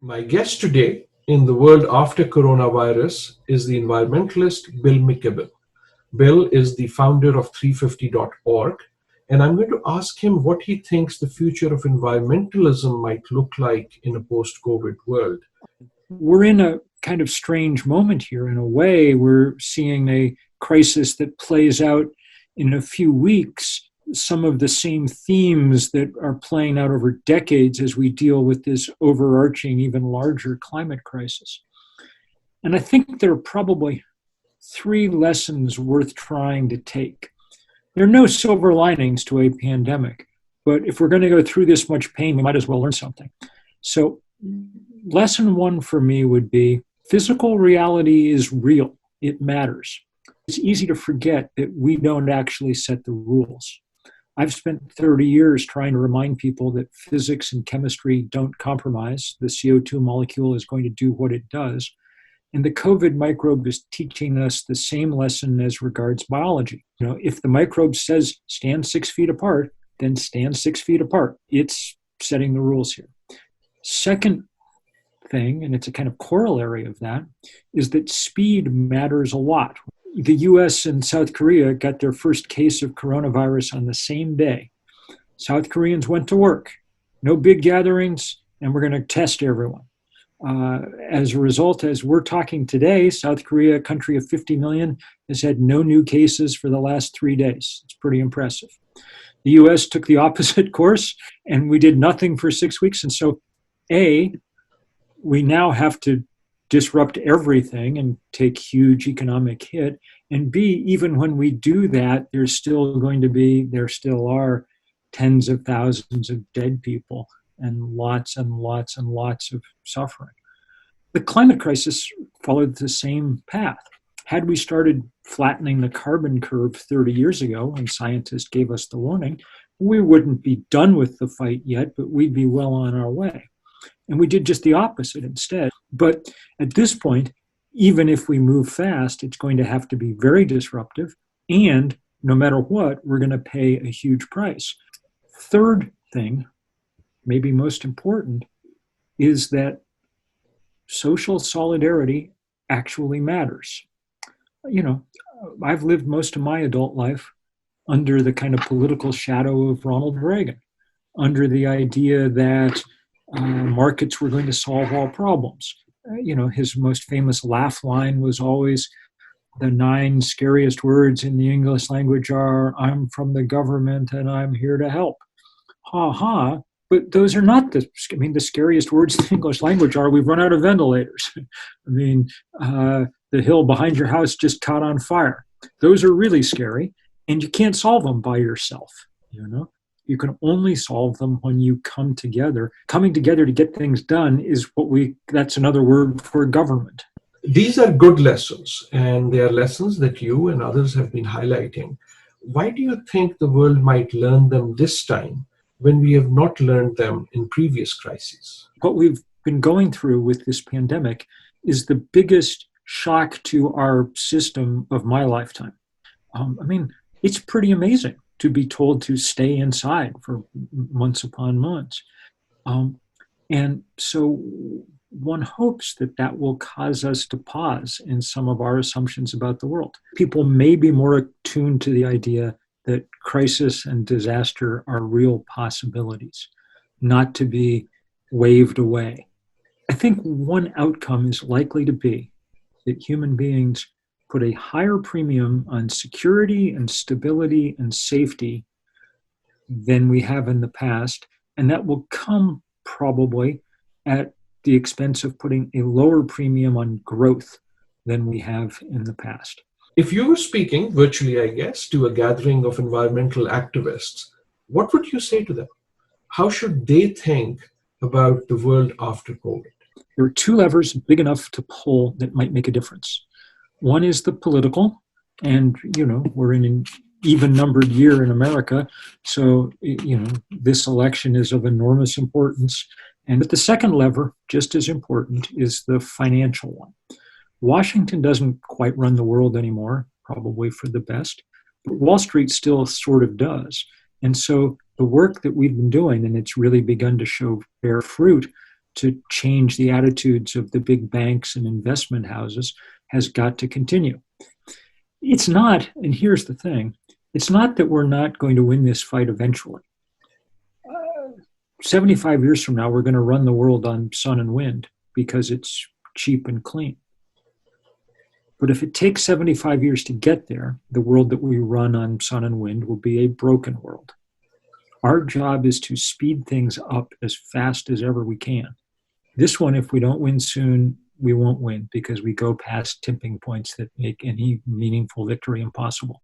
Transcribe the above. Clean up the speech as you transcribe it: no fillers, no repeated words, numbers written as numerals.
My guest today in the world after coronavirus is the environmentalist Bill McKibben. Bill is the founder of 350.org, and I'm going to ask him what he thinks the future of environmentalism might look like in a post-COVID world. We're in a kind of strange moment here. In a way, we're seeing a crisis that plays out in a few weeks, some of the same themes that are playing out over decades as we deal with this overarching, even larger climate crisis. And I think there are probably three lessons worth trying to take. There are no silver linings to a pandemic, but if we're going to go through this much pain, we might as well learn something. So lesson one for me would be physical reality is real. It matters. It's easy to forget that we don't actually set the rules. I've spent 30 years trying to remind people that physics and chemistry don't compromise. The CO2 molecule is going to do what it does. And the COVID microbe is teaching us the same lesson as regards biology. If the microbe says stand 6 feet apart, then stand 6 feet apart. It's setting the rules here. Second thing, and it's a kind of corollary of that, is that speed matters a lot. The US and South Korea got their first case of coronavirus on the same day. South Koreans went to work. No big gatherings, and we're going to test everyone. As a result, as we're talking today, South Korea, a country of 50 million, has had no new cases for the last 3 days. It's pretty impressive. The US took the opposite course, and we did nothing for 6 weeks. And so, A, we now have to disrupt everything and take huge economic hit. And B, even when we do that, there still are tens of thousands of dead people and lots of suffering. The climate crisis followed the same path. Had we started flattening the carbon curve 30 years ago, when scientists gave us the warning, we wouldn't be done with the fight yet, but we'd be well on our way. And we did just the opposite instead. But at this point, even if we move fast, it's going to have to be very disruptive. And no matter what, we're going to pay a huge price. Third thing, maybe most important, is that social solidarity actually matters. I've lived most of my adult life under the kind of political shadow of Ronald Reagan, under the idea that markets were going to solve all problems. His most famous laugh line was always, the 9 scariest words in the English language are, I'm from the government and I'm here to help. Ha ha. But those are not the scariest words in the English language are, we've run out of ventilators. The hill behind your house just caught on fire. Those are really scary, and you can't solve them by yourself, You can only solve them when you come together. Coming together to get things done is that's another word for government. These are good lessons, and they are lessons that you and others have been highlighting. Why do you think the world might learn them this time when we have not learned them in previous crises? What we've been going through with this pandemic is the biggest shock to our system of my lifetime. It's pretty amazing to be told to stay inside for months upon months. And so one hopes that will cause us to pause in some of our assumptions about the world. People may be more attuned to the idea that crisis and disaster are real possibilities, not to be waved away. I think one outcome is likely to be that human beings put a higher premium on security and stability and safety than we have in the past, and that will come probably at the expense of putting a lower premium on growth than we have in the past. If you were speaking virtually, I guess, to a gathering of environmental activists, what would you say to them? How should they think about the world after COVID? There are 2 levers big enough to pull that might make a difference. One is the political, and, we're in an even-numbered year in America, so, this election is of enormous importance. But the second lever, just as important, is the financial one. Washington doesn't quite run the world anymore, probably for the best, but Wall Street still sort of does. And so the work that we've been doing, and it's really begun to bear fruit, to change the attitudes of the big banks and investment houses has got to continue. It's not, and here's the thing, it's not that we're not going to win this fight eventually. 75 years from now, we're going to run the world on sun and wind because it's cheap and clean. But if it takes 75 years to get there, the world that we run on sun and wind will be a broken world. Our job is to speed things up as fast as ever we can. This one, if we don't win soon, we won't win because we go past tipping points that make any meaningful victory impossible.